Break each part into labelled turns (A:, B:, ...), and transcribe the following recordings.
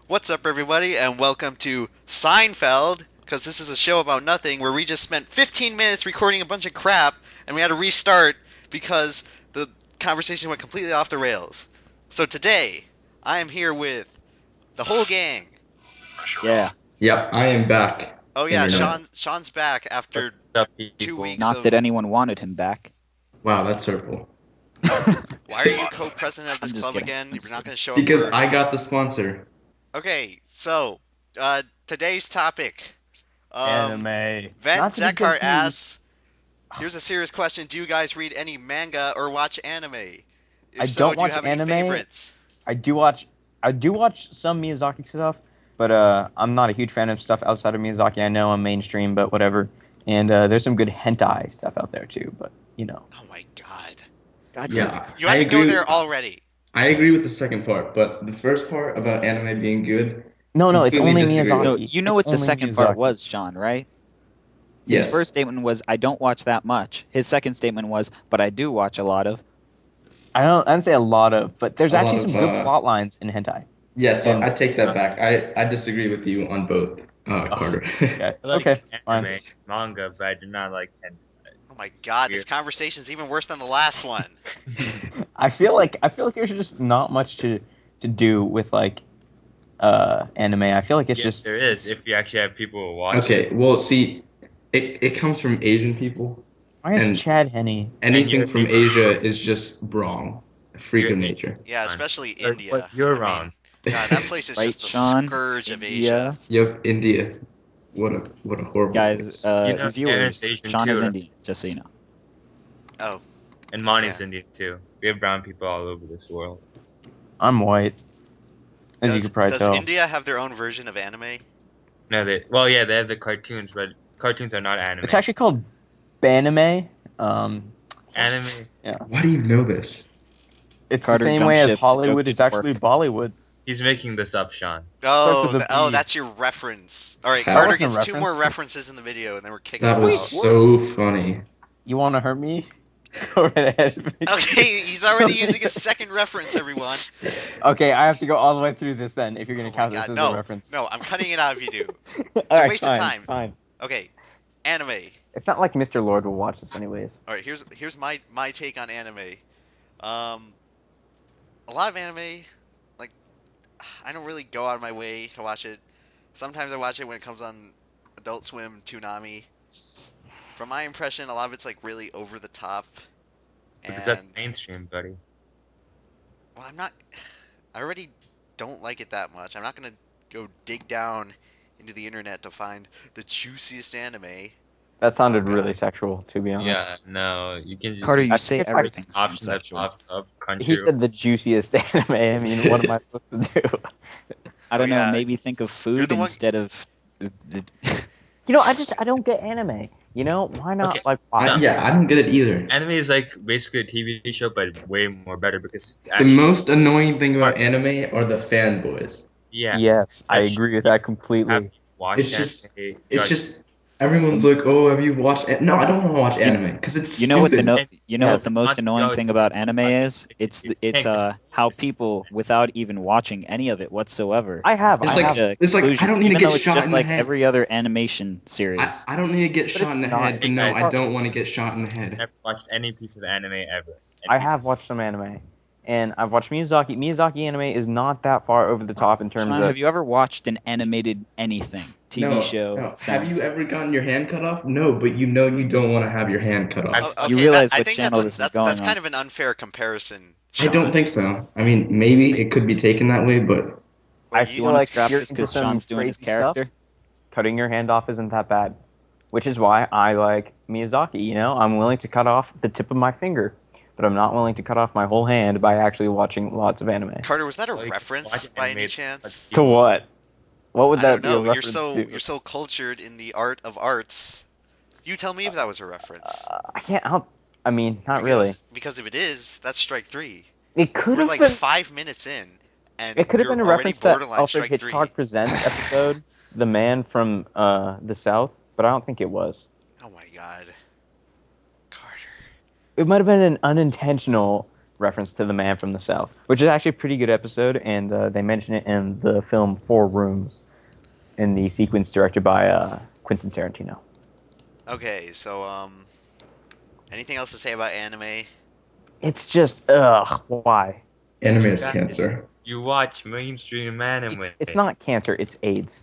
A: What's up, everybody, and welcome to Seinfeld, because this is a show about nothing where we just spent 15 minutes recording a bunch of crap and we had to restart because the conversation went completely off the rails. So today, I am here with the whole gang.
B: Yeah,
C: Yep, I am back.
A: Oh yeah,
C: Internet.
A: Sean's back
B: what's
A: after
B: up,
A: 2 weeks
B: people?
D: Not that
A: of.
D: anyone wanted him back.
C: Wow, that's hurtful.
A: Why are you co-president of this
D: I'm just
A: club
D: kidding.
A: again?
D: I'm
A: You're
D: just
A: not going
D: kidding.
A: to show up
C: Because
A: for.
C: I got the sponsor.
A: Okay, so today's topic. Um,
B: Anime.
A: Vent
B: Not to be
A: Zekart
B: confused.
A: asks, here's a serious question. Do you guys read any manga or watch anime?
B: I
A: If so,
B: don't
A: do you
B: watch
A: have any
B: anime.
A: favorites?
B: I do watch. I do watch some Miyazaki stuff, but I'm not a huge fan of stuff outside of Miyazaki. I know I'm mainstream, but whatever. And there's some good hentai stuff out there too. But
A: Oh my god.
D: God damn it.
C: Yeah,
A: You
C: I
A: had to go
C: agree.
A: there already.
C: I agree with the second part, but the first part about anime being good,
B: no, it's
C: completely
B: only
C: disagree
D: No,
C: with.
B: Miyazaki.
D: you know
B: It's
D: what the
B: only
D: second part
B: Miyazaki.
D: was, Sean, right? His
C: Yes,
D: first statement was, I don't watch that much. His second statement was, but I do watch a lot of.
B: I don't say a lot of, but there's
C: a lot
B: actually
C: of.
B: some good plot lines in hentai.
C: Yeah, so
B: And
C: I take that back. I disagree with you on both,
B: oh,
C: Carter.
B: okay,
E: I like
B: okay, fine.
E: anime manga, but I do not like hentai.
A: Oh my
E: It's
A: god, this
E: weird.
A: conversation's even worse than the last one.
B: I feel like there's just not much to do with like anime. I feel like it's
E: Yes,
B: just
E: there is. If you actually have people who watch it,
C: Okay, well, see, it comes from Asian people,
B: why is
C: and
B: Chad Henney?
E: and
C: anything from Asia is just wrong, a freak
E: you're
C: of nature.
A: Yeah,
E: wrong.
A: especially
E: But
A: India.
E: you're
A: I mean,
E: wrong.
A: god, that place is
D: Right,
A: just the
D: Sean?
A: scourge of Asia.
D: India.
C: Yep, India. What a horrible
D: Guys,
C: place.
E: You know, Aaron's
D: viewers,
E: Asian
D: Sean
E: too,
D: is
E: right?
D: Indian, just so you know.
A: Oh,
E: And
A: yeah.
E: Monty's Indian too. We have brown people all over this world.
B: I'm white, as you
A: Does
B: could probably
A: does
B: tell.
A: India have their own version of anime?
E: No, yeah, they have the cartoons, but cartoons are not anime.
B: It's actually called Banime.
E: Anime.
B: Yeah,
C: Why do you know this?
B: it's the
D: Carter,
B: same
D: jump
B: way as
D: ship. The joke
B: Hollywood is
D: didn't
B: actually
D: work.
B: Bollywood.
E: He's making this up, Sean.
B: Starts with a
A: Oh,
B: B.
A: that's your reference. All right,
C: That
A: Carter
C: wasn't
B: a
A: gets two more
B: reference.
A: references in the video, and then we're kicking
C: That
A: him
C: was
A: out.
C: so funny.
B: You want to hurt me? Go right ahead.
A: Okay, he's already using a second reference, everyone.
B: Okay, I have to go all the way through this then if you're gonna
A: Oh my
B: count this
A: god,
B: as a
A: no,
B: reference.
A: no, I'm cutting it out if you do.
B: All
A: It's a
B: right,
A: waste of
B: fine,
A: time.
B: fine.
A: Okay, anime.
B: It's not like Mr. Lord will watch this anyways.
A: All right, here's my take on anime. Um, a lot of anime, like I don't really go out of my way to watch it. Sometimes I watch it when it comes on Adult Swim, Toonami. From my impression, a lot of it's like really over the top,
E: Because that's
A: and
E: mainstream, buddy.
A: well, I'm not. I already don't like it that much. I'm not gonna go dig down into the internet to find the juiciest anime.
B: That
A: Oh
B: sounded really
A: god.
B: sexual, to be honest.
E: Yeah, no, you can
D: Carter, you
B: I
D: say
B: think if I-
D: everything sounds
E: option that
D: sexual.
E: pops up,
B: He
E: country.
B: said the juiciest anime. I mean, what am I supposed to do?
D: I
A: Oh
D: don't know,
A: yeah,
D: maybe think of
A: you're
D: food
A: the one.
D: instead of the
B: You know, I don't get anime. You know, why not
E: Okay,
B: like watch?
E: no.
C: Yeah, I don't get it either.
E: Anime is like basically a TV show, but way more better because it's
C: The
E: actually
C: most annoying thing about anime are the fanboys.
E: yeah.
B: Yes, I
E: That's
B: agree with that
E: have
B: completely.
E: watched
C: It's just,
E: anime,
C: it's
E: judge
C: just, everyone's like, oh, have you watched? No, I don't want to watch
D: You,
C: anime because it's
D: you know what the
C: stupid.
D: no,
E: and
D: you know what the
B: Yes.
D: most
E: not
D: annoying
E: judge
D: thing about anime
E: but
D: is? It's
E: you
D: it's
E: can't
D: how people without even watching any of it whatsoever
B: I have.
C: It's
B: I
D: come
C: like,
B: have.
D: to
C: it's like I
D: conclusions,
C: don't need to
D: even
C: get
D: though it's
C: shot
D: just
C: in the
D: like
C: head.
D: every other animation
C: I,
D: series.
C: I don't need to get
B: But
C: shot
B: it's
C: in the
B: not.
C: head to
E: Hey,
C: know
E: guys,
C: I don't want to get shot in the head.
E: never watched any piece of anime ever.
B: I have watched some anime, and I've watched Miyazaki. Miyazaki anime is not that far over the top in terms
D: Sean,
B: of.
D: have you ever watched an animated anything? TV
C: No,
D: show,
C: no. Have
D: film?
C: you ever gotten your hand cut off? No, but you know you don't want to have your hand cut off.
E: I've
A: Oh,
D: You
A: okay, that
D: realize
A: I
D: what
A: think that's
D: channel
A: an
D: this is
A: that's
D: going on.
A: kind of an unfair comparison,
C: I don't
A: Sean.
C: think so. I mean, maybe it could be taken that way, but
B: I
A: Like
D: You
A: you,
B: feel
D: want to
B: like if
D: scrap
B: you're
D: this
B: into
D: because
B: some
D: Sean's doing his
B: crazy stuff,
D: character?
B: cutting your hand off isn't that bad. Which is why I like Miyazaki. You know, I'm willing to cut off the tip of my finger, but I'm not willing to cut off my whole hand by actually watching lots of anime.
A: Carter, was that a
E: like
A: reference
E: watch
A: by any
E: anime.
A: chance?
B: To what? What would
A: I
B: that
A: don't
B: be a
A: know. You're
B: reference
A: so
B: to?
A: you're so cultured in the art of arts. You tell me if that was a reference.
B: I can't help. I mean, not really.
A: Because if it is, that's strike three.
B: It could
A: We're
B: have
A: like
B: been.
A: 5 minutes in, and
B: It could have
A: you're
B: been a
A: already
B: reference to
A: borderline
B: Alfred
A: strike three.
B: Hitchcock Presents episode, The Man from the South, but I don't think it was.
A: Oh my god, Carter.
B: It might have been an unintentional reference to the man from the South, which is actually a pretty good episode, and they mention it in the film Four Rooms, in the sequence directed by Quentin Tarantino.
A: Okay, so anything else to say about anime?
B: It's just why?
C: Anime
E: You
C: is
E: guys,
C: cancer.
E: you watch mainstream anime.
B: It's not cancer, it's AIDS.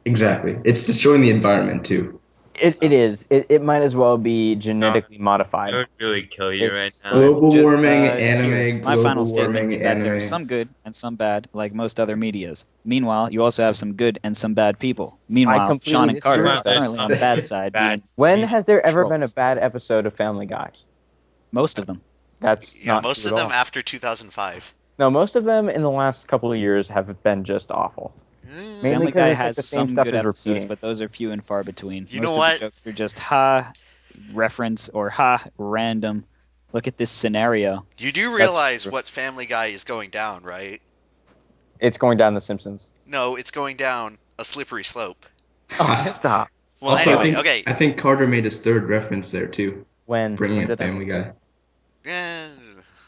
C: Exactly. It's destroying the environment too.
B: It is. It might as well be
E: No,
B: genetically
E: it
B: modified.
E: would really kill you right
B: It's
E: now.
C: Global
D: Ju-
C: warming,
B: here.
C: anime,
D: My final
C: global
D: statement
C: warming,
D: is that there are
C: anime.
D: some good and some bad, like most other medias. Meanwhile, you also have some good and some bad people. Meanwhile,
B: completely
D: Sean and
B: disagree
D: Carter
B: with
D: are
B: that.
E: There's
D: currently on
E: some
D: the bad side,
E: bad
D: being
B: When
E: media.
B: has there ever been a
D: trolls.
B: bad episode of Family Guy?
D: Most of them.
B: That's
A: Yeah,
B: not
A: most
B: true
A: of
B: at
A: them
B: all.
A: after 2005.
B: No, most of them in the last couple of years have been just awful. Mainly
D: Family
B: because
D: Guy
B: it's like
D: has
B: the same
D: some
B: stuff
D: good
B: is
D: episodes,
B: repeating.
D: but those are few and far between.
A: You
D: Most
A: know
D: of
A: what?
D: the jokes are just reference or random. Look at this scenario.
A: You do
D: That's
A: realize
D: true.
A: what Family Guy is going down, right?
B: It's going down The Simpsons.
A: No, it's going down a slippery slope.
B: Oh, stop.
A: Well,
C: Also,
A: anyway, okay.
C: I think Carter made his third reference there too,
B: When
C: bringing
B: did
C: up Family Guy.
A: Eh,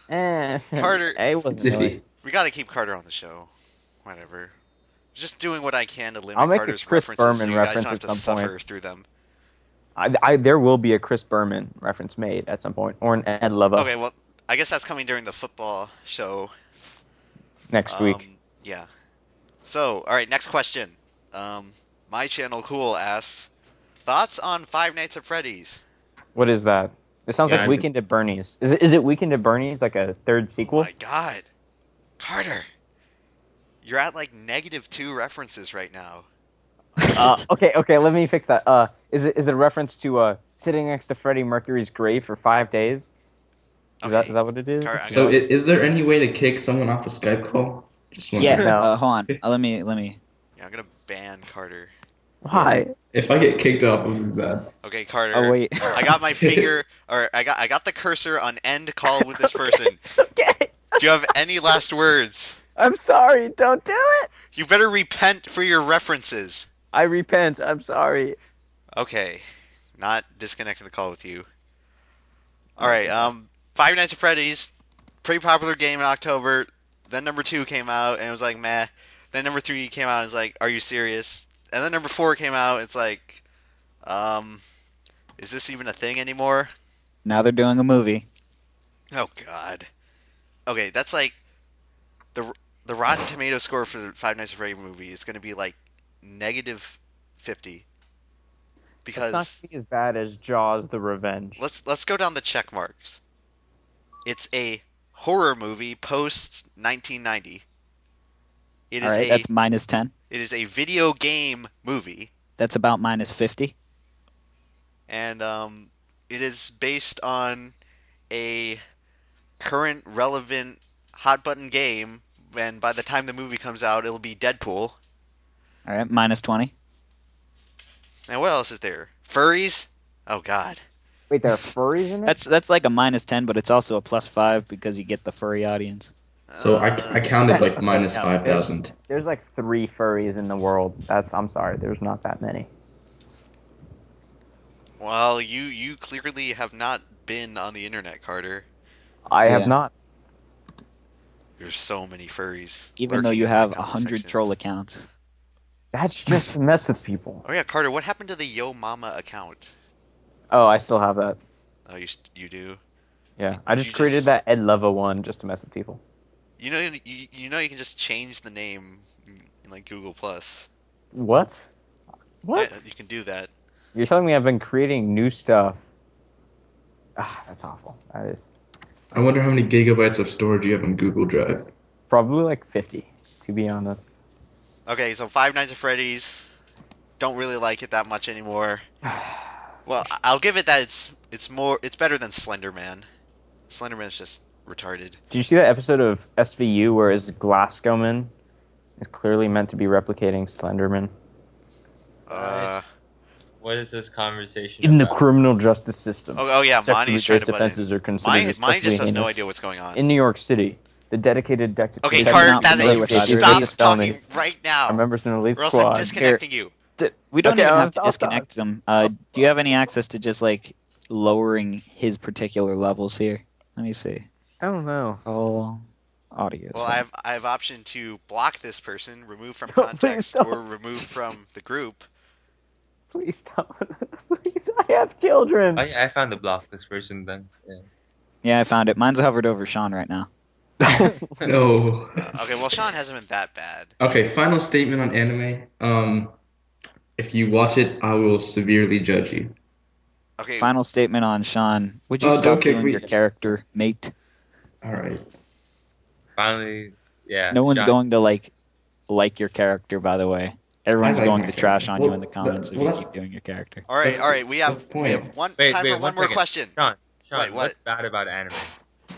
B: Carter.
A: Carter,
B: It
C: It's
B: wasn't really.
C: iffy.
A: we got to keep Carter on the show. Whatever. Just doing what I can to
B: I'll
A: limit
B: make a
A: Carter's
B: Chris
A: references so
B: Berman
A: you guys
B: reference
A: don't have
B: at
A: to
B: some point.
A: suffer through them.
B: There will be a Chris Berman reference made at some point, or an Ed Leva
A: Okay, well, I guess that's coming during the football show.
B: next week.
A: Yeah. So, all right, next question. My channel cool asks, thoughts on Five Nights at Freddy's?
B: What is that? It sounds
E: Yeah,
B: like Weekend at Bernie's. Is it Weekend at Bernie's, like a third
A: Oh
B: sequel?
A: my God, Carter, you're at like -2 references right now.
B: Okay, let me fix that. Is it a reference to sitting next to Freddie Mercury's grave for 5 days?
A: Okay,
B: Is that what it is?
A: Carter, I'm
C: So,
A: gonna.
C: is there any way to kick someone off a Skype call? Just
D: Yeah.
C: wondering.
B: No.
D: Hold on. Let me.
A: Yeah, I'm gonna ban Carter.
B: Why?
C: If I get kicked off, it would be bad.
A: Okay, Carter.
D: Oh wait.
A: I got my finger, or I got the cursor on end call with this person.
B: Okay.
A: Do you have any last words?
B: I'm sorry. Don't do it.
A: You better repent for your references.
B: I repent. I'm sorry.
A: Okay, not disconnecting the call with you. All right, Five Nights at Freddy's, pretty popular game in October. Then number 2 came out and it was like meh. Then number 3 came out and it's like, are you serious? And then number 4 came out. It's like, is this even a thing anymore?
D: Now they're doing a movie.
A: Oh God. Okay, that's like the Rotten Tomato score for the Five Nights at Freddy movie is going to be like -50
B: It's not
A: because
B: gonna be as bad as Jaws: The Revenge.
A: let's go down the check marks. It's a horror movie post 1990. It
D: All
A: is
D: right, that's -10.
A: it is a video game movie,
D: That's about -50.
A: and it is based on a current relevant hot button game. And by the time the movie comes out, it'll be Deadpool.
D: All right, -20.
A: And what else is there? Furries? Oh God.
B: Wait, there are furries in it?
D: That's like a -10, but it's also a +5 because you get the furry audience.
C: So I counted like minus
B: Yeah,
C: 5,000.
B: There's like 3 furries in the world. I'm sorry. There's not that many.
A: Well, you clearly have not been on the internet, Carter.
B: I have
D: Yeah.
B: not.
A: There's so many furries.
D: Even though
A: lurking
D: you
A: in my
D: have
A: comment
D: 100
A: sections.
D: troll accounts.
B: That's just to mess with people.
A: Oh yeah, Carter. What happened to the Yo Mama account?
B: Oh, I still have that.
A: Oh, you do.
B: Yeah, I just
A: You
B: created
A: just-
B: that Ed Leva one just to mess with people.
A: You know you can just change the name in like Google Plus.
B: What? What?
A: Yeah, you can do that.
B: You're telling me I've been creating new stuff? Ah, that's awful. That is
C: I wonder how many gigabytes of storage you have on Google Drive.
B: probably like 50, to be honest.
A: Okay, so Five Nights at Freddy's. Don't really like it that much anymore. Well, I'll give it that it's better than Slender Man. Slender Man's just retarded.
B: Did you see that episode of SVU where his Glasgowman is clearly meant to be replicating Slenderman?
E: What is this conversation
B: In the
E: about?
B: criminal justice system.
A: Oh yeah,
B: Sexually
A: Monty's trying
B: based
A: to butt in.
B: offenses are considered
A: Mine just
B: especially
A: has no
B: heinous.
A: idea what's going on.
B: In New York City, the dedicated
A: Okay,
D: Because
A: Carter,
D: I'm not familiar with either of
A: stop
D: these.
A: talking right now,
B: Our members in the elite
A: or else
B: squad.
A: I'm disconnecting you.
D: We don't
B: Okay,
D: even
B: I'll
D: have to
B: stop.
D: disconnect them. Do you have any access to just like lowering his particular levels here? Let me see.
B: I don't know.
D: Oh, audio.
A: Well,
D: So.
A: I have option to block this person, remove from
B: Please
A: context,
B: don't.
A: or remove from the group.
B: Please don't. Please, I have children.
E: I found the block this person then. Yeah.
D: Yeah, I found it. Mine's hovered over Sean right now.
C: No.
A: Okay, well, Sean hasn't been that bad.
C: Okay, final statement on anime. If you watch it, I will severely judge you.
A: Okay,
D: Final statement on Sean. Would you
C: Don't
D: stop
C: kick
D: doing
C: me.
D: your character, mate?
C: All right.
E: Finally, yeah.
D: No one's
E: Sean.
D: going to like your character, by the way.
C: I
D: Everyone's
C: like
D: going
C: my
D: to trash
C: character.
D: on you in the
C: Well,
D: comments if
C: well,
D: you
C: that's
D: keep doing your character.
A: all right.
C: that's the
A: We have
C: point.
A: one
E: Wait,
A: time for
E: wait,
A: one
E: one
A: more
E: second.
A: question.
E: Sean,
A: Wait,
E: Sean,
A: what?
E: what's bad about anime?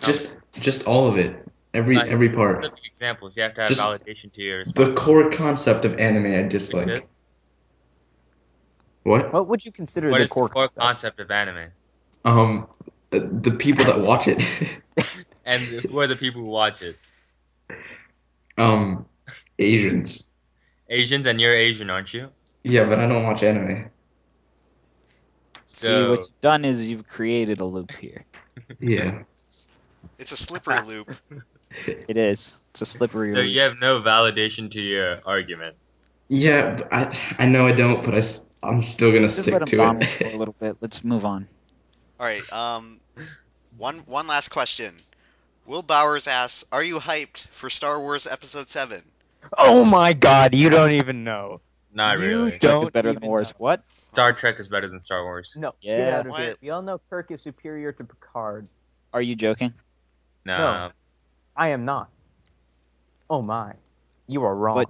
E: Tell me.
C: Just all of it.
E: Like
C: Every part.
E: specific examples. You have to have
C: Just
E: validation to your
C: the
E: response.
C: core concept of anime I
E: Which is,
C: dislike. What?
B: What would you consider
E: what
B: the
E: is the
B: core
E: core
B: concept?
E: concept of anime?
C: The people that watch it.
E: And who are the people who watch it?
C: um, Asians.
E: Asians, and you're Asian, aren't you?
C: Yeah, but I don't watch anime.
D: See, what
E: So,
D: you've done is you've created a loop here.
C: Yeah.
A: It's a slippery loop.
D: It is. It's a slippery
E: so
D: loop.
E: you have no validation to your argument.
C: Yeah, but I know I don't, but I'm still gonna
D: Just let
C: stick
D: him
C: to
D: bomb
C: it.
D: for a little bit. Let's move on.
A: All right. One last question. Will Bowers asks, "Are you hyped for Star Wars Episode 7?"
B: Oh my God! You don't even know.
E: Not
B: You
E: really.
D: Trek is
B: don't
D: better than
B: even
D: Wars.
B: know.
D: What?
E: Star Trek is better than Star Wars.
B: No, get
D: Yeah.
B: out of here.
A: What?
B: We all know Kirk is superior to Picard.
D: Are you joking?
E: Nah.
B: I am not. Oh my, you are wrong.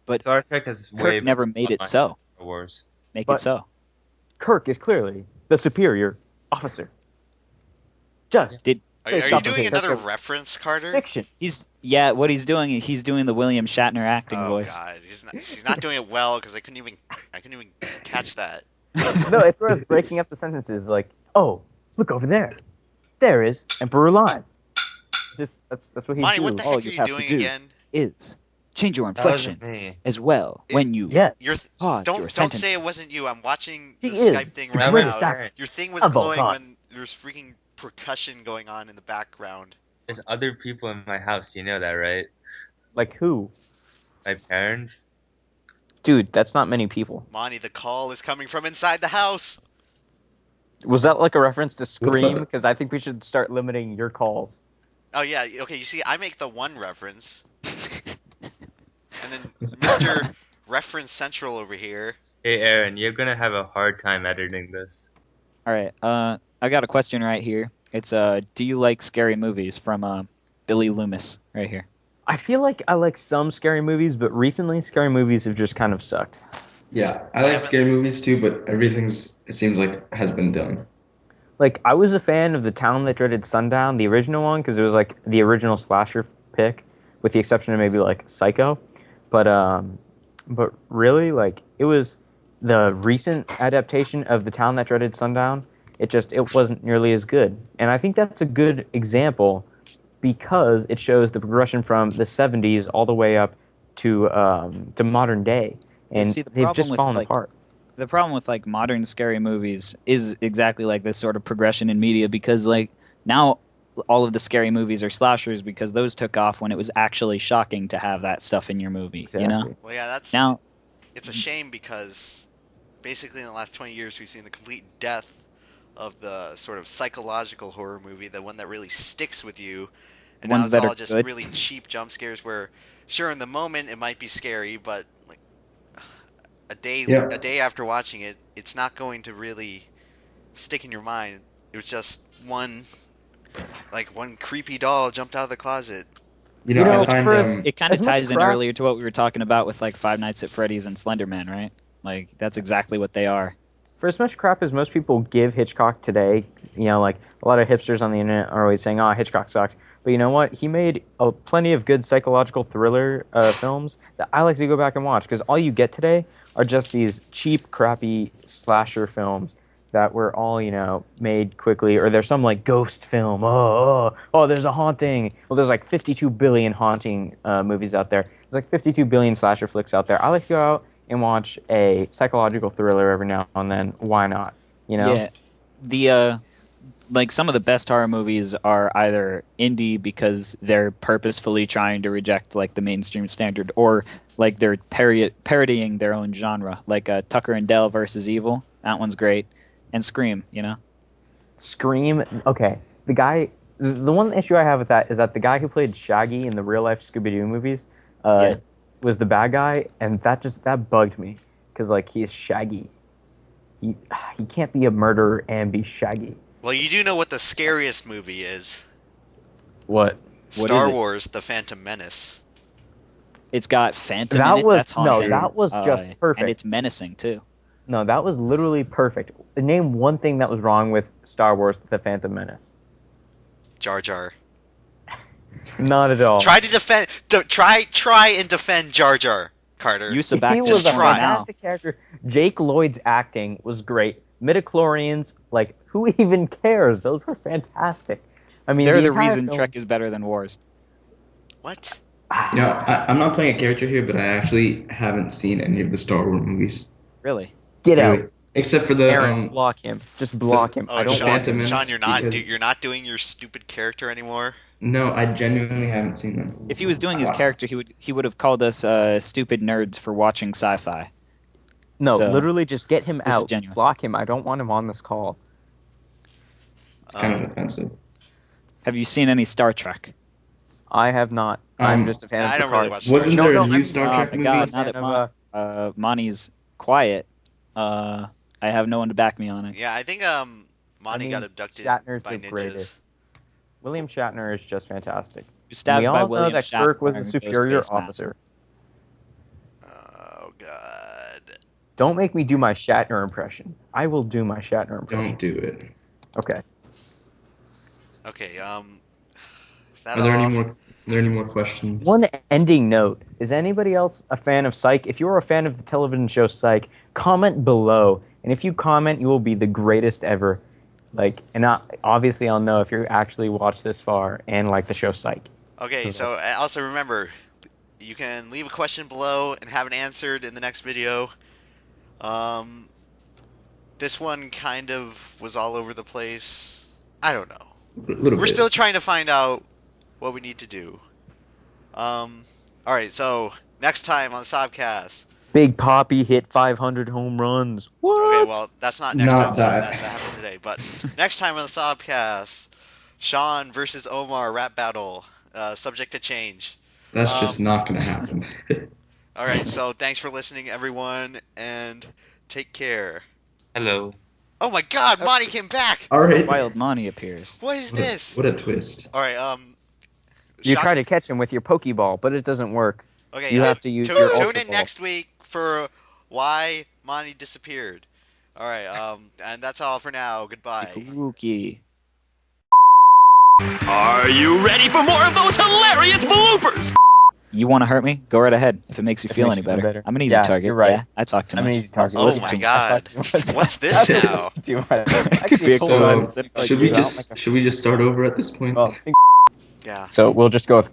D: But
E: Star Trek has way
D: Kirk
E: better
D: never made it
E: plotline
D: so.
E: than Star Wars.
D: Make
B: But-
D: it so.
B: Kirk is clearly the superior officer. Just
A: Are you
B: Stop
A: doing
B: it.
A: another
B: Kirk-
A: reference, Carter?
B: fiction.
D: What he's doing, he's doing the William Shatner acting
A: Oh
D: voice.
A: God, he's not doing it well because I couldn't even catch that.
B: No, it's worth breaking up the sentences. Like, oh, look over there. There is Emperor Lion. That's what he's
A: Monty,
B: doing.
A: what the
D: All
A: heck are
D: you
A: you
D: have to
A: doing
D: do.
A: again?
D: Is change your
E: That wasn't
D: inflection
E: me.
D: as well when you
B: Yes.
A: You're
D: pause your
A: don't
D: sentence.
A: say it wasn't you. I'm watching the
B: He is.
A: Skype thing
B: The
A: right
B: greatest
A: now.
B: actor
A: Your thing was
B: of all
A: glowing
B: time.
A: when there's freaking percussion going on in the background.
E: There's other people in my house. You know that, right?
B: Like who?
E: My parents.
B: Dude, that's not many people.
A: Monty, the call is coming from inside the house.
B: Was that like a reference to
C: What's
B: Scream?
C: up?
B: Because I think we should start limiting your calls.
A: Oh yeah, okay. You see, I make the one reference, and then Mr. Reference Central over here.
E: Hey, Aaron, you're gonna have a hard time editing this.
D: All right. I got a question right here. It's do you like scary movies from Billy Loomis right here?
B: I feel like I like some scary movies, but recently scary movies have just kind of sucked.
C: Yeah, I like scary movies too, but it seems like has been done.
B: Like, I was a fan of The Town That Dreaded Sundown, the original one, because it was like the original slasher pick, with the exception of maybe like Psycho. But really, like, it was the recent adaptation of The Town That Dreaded Sundown. It wasn't nearly as good, and I think that's a good example because it shows the progression from the '70s all the way up to modern day, and
D: See, the
B: they've
D: problem
B: just
D: with,
B: fallen
D: like,
B: apart.
D: The problem with like modern scary movies is exactly like this sort of progression in media because like now all of the scary movies are slashers because those took off when it was actually shocking to have that stuff in your movie, you know?
B: Exactly.
A: Well, yeah, that's
D: Now
A: it's a shame because basically in the last 20 years we've seen the complete death of the sort of psychological horror movie, the one that really sticks with you. And now
D: Ones
A: it's
D: that
A: all
D: are
A: just
D: good.
A: really cheap jump scares where, sure, in the moment it might be scary, but like
C: Yeah.
A: a day after watching it, it's not going to really stick in your mind. It was just one creepy doll jumped out of the closet.
C: You know,
B: You know,
C: I find
B: for-
D: it kind
B: As
D: of
B: much
D: ties in
B: crap-
D: earlier to what we were talking about with like Five Nights at Freddy's and Slender Man, right? Like that's exactly what they are.
B: For as much crap as most people give Hitchcock today, you know, like a lot of hipsters on the internet are always saying, "Oh, Hitchcock sucks." But you know what? He made plenty of good psychological thriller films that I like to go back and watch because all you get today are just these cheap, crappy slasher films that were all, you know, made quickly, or there's some like ghost film. There's a haunting. Well, there's like 52 billion haunting movies out there. There's like 52 billion slasher flicks out there. I like to go out and watch a psychological thriller every now and then. Why not? You know?
D: Yeah. The like some of the best horror movies are either indie because they're purposefully trying to reject like the mainstream standard, or like they're parodying their own genre, like Tucker and Dale versus Evil. That one's great, and Scream.
B: Scream. Okay, the one issue I have with that is that the guy who played Shaggy in the real life Scooby-Doo movies,
D: Yeah.
B: was the bad guy, and that bugged me because like he's Shaggy. He can't be a murderer and be Shaggy.
A: Well, you do know what the scariest movie is.
B: What?
D: What
A: Star
D: is it?
A: Wars: The Phantom Menace.
D: It's got Phantom
B: That
D: in it.
B: was-
D: That's
B: no,
D: haunting.
B: that was just perfect.
D: And it's menacing too.
B: No, that was literally perfect. Name one thing that was wrong with Star Wars: The Phantom Menace.
A: Jar Jar.
B: Not at all.
A: Try to defend. Try and defend Jar Jar, Carter.
D: Use the
B: He
D: back
B: was
A: Just
B: a
A: try.
B: fantastic character. Jake Lloyd's acting was great. Midichlorians, like, who even cares? Those were fantastic. I mean,
D: They're the
B: entire
D: reason
B: film-
D: Trek is better than Wars.
A: What?
C: You know, I'm not playing a character here, but I actually haven't seen any of the Star Wars movies.
D: Really?
B: Get
C: Really.
B: out,
C: Except for the
B: Aaron. Block him. Just block him.
A: Oh,
B: I don't
A: Sean,
B: want
C: Phantom
B: him.
C: Menace
A: Sean, you're
C: because-
A: not doing your stupid character anymore.
C: No, I genuinely haven't seen them.
D: If he was doing his character, he would have called us stupid nerds for watching sci-fi.
B: No,
D: So,
B: literally, just get him
D: this is
B: out.
D: genuine.
B: Block him. I don't want him on this call.
C: It's kind of offensive.
D: Have you seen any Star Trek?
B: I have not. I'm
C: Um,
B: just a fan of
A: I don't
B: Picard.
A: really watch Star
C: Wasn't
A: Trek.
C: there
B: No,
C: a new
B: I'm-
C: Star
D: oh
C: Trek
D: my
C: movie?
D: God, now
B: Fan
D: that
B: of,
D: Monty's quiet, I have no one to back me on it.
A: Yeah, I think Monty
B: mean,
A: got abducted
B: Shatner's
A: by
B: the
A: ninjas.
B: greatest. William Shatner is just fantastic.
D: He was stabbed
B: we
D: by
B: all
D: William
B: know that
D: Shatner
B: Kirk was the
D: wearing a
B: superior
D: Ghostface mask.
B: officer.
A: Oh God.
B: Don't make me do my Shatner impression. I will do my Shatner impression.
C: Don't do it.
B: Okay.
A: Okay. Is that
C: Are there
A: all?
C: any more questions?
B: One ending note. Is anybody else a fan of Psych? If you're a fan of the television show Psych, comment below. And if you comment, you will be the greatest ever. Obviously I'll know if you actually watched this far and like the show Psych.
A: Okay. So also remember, you can leave a question below and have it answered in the next video. This one kind of was all over the place. I don't know.
C: Little
A: We're
C: bit.
A: still trying to find out what we need to do. All right. So next time on the Sobcast.
B: Big Poppy hit 500 home runs. What?
A: Okay, well, that's not next
C: Not
A: episode.
C: that.
A: That happened today. But next time on the Sobcast, Sean versus Omar rap battle, subject to change.
C: That's just not going to happen.
A: All right, so thanks for listening, everyone, and take care.
E: Hello.
A: Oh my God, Monty came back!
C: All right.
D: Wild Monty appears.
A: What is this?
C: What a twist.
A: All right,
B: You
A: Shock-
B: try to catch him with your Pokeball, but it doesn't work.
A: Okay,
B: You have to use
A: tune,
B: your
A: tune
B: Ultra
A: in
B: Ball.
A: next week for why Monty disappeared. All right, and that's all for now. Goodbye.
D: Spooky.
F: Are you ready for more of those hilarious bloopers?
D: You want to hurt me? Go right ahead. If it makes you
B: If it
D: feel
B: makes
D: any
B: you feel
D: better.
B: better.
D: I'm an easy
B: Yeah,
D: target.
B: you're right.
D: Yeah, I talk too
B: I'm
D: much.
B: an easy target.
A: Oh
D: Listen
A: my
D: to me.
A: God. What's this
B: That's
A: now?
B: too much. I
D: Could be a
B: hold
D: cool
B: on.
D: one.
C: So,
D: Like
C: should we
B: you.
C: should we just start over at this point?
B: Well,
A: Yeah.
B: so we'll just go with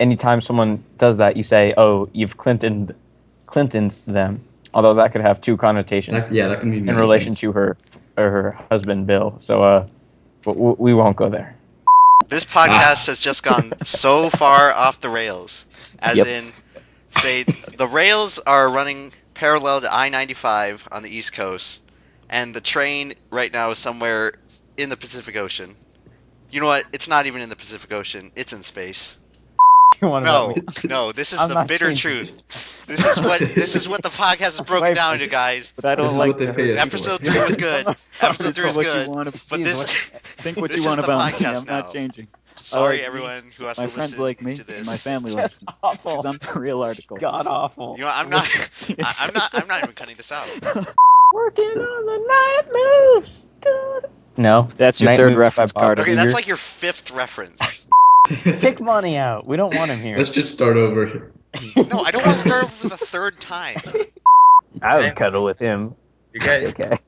B: anytime someone does that, you say, "Oh, you've Clintoned them." Although that could have two connotations
C: that can be
B: in
C: many
B: relation
C: things.
B: to her husband Bill. So we won't go there.
A: This podcast has just gone so far off the rails. As
D: Yep.
A: in, say, the rails are running parallel to I-95 on the East Coast, and the train right now is somewhere in the Pacific Ocean. You know what? It's not even in the Pacific Ocean. It's in space.
B: You wanna
A: No,
B: know me?
A: no, this is
B: I'm
A: the
B: not
A: bitter
B: changing
A: truth. This is what the podcast is broken
B: Wait,
A: down to, guys.
D: But I
C: This
D: don't
C: is
D: like
C: what they
D: to
C: pay
D: hurt
C: us
D: people.
A: Episode 3 was good. Episode 3 was
D: What you
A: good.
D: want to
A: But
D: see is
A: this,
D: think what
A: this
D: you
A: is
D: want
A: the
D: about me.
A: podcast
D: I'm not
A: now.
D: changing.
A: Sorry,
D: like
A: everyone who has
D: My
A: to
D: friends
A: listen
D: like me.
A: to this.
D: And my family
B: Just
D: likes me.
B: awful.
D: Because I'm the real article.
B: God awful.
A: You know, I'm not. I'm not even cutting this out.
B: Working on the night moves. No,
D: That's your
B: Night
D: third
B: Moves
D: reference,
B: by Bob
D: Carter.
A: Okay, that's
B: Seger.
A: like your 5th reference.
B: Kick money out. We don't want him here.
C: Let's just start over.
A: No, I don't want to start over for the 3rd time.
B: I would cuddle with him.
E: You guys.
B: Okay.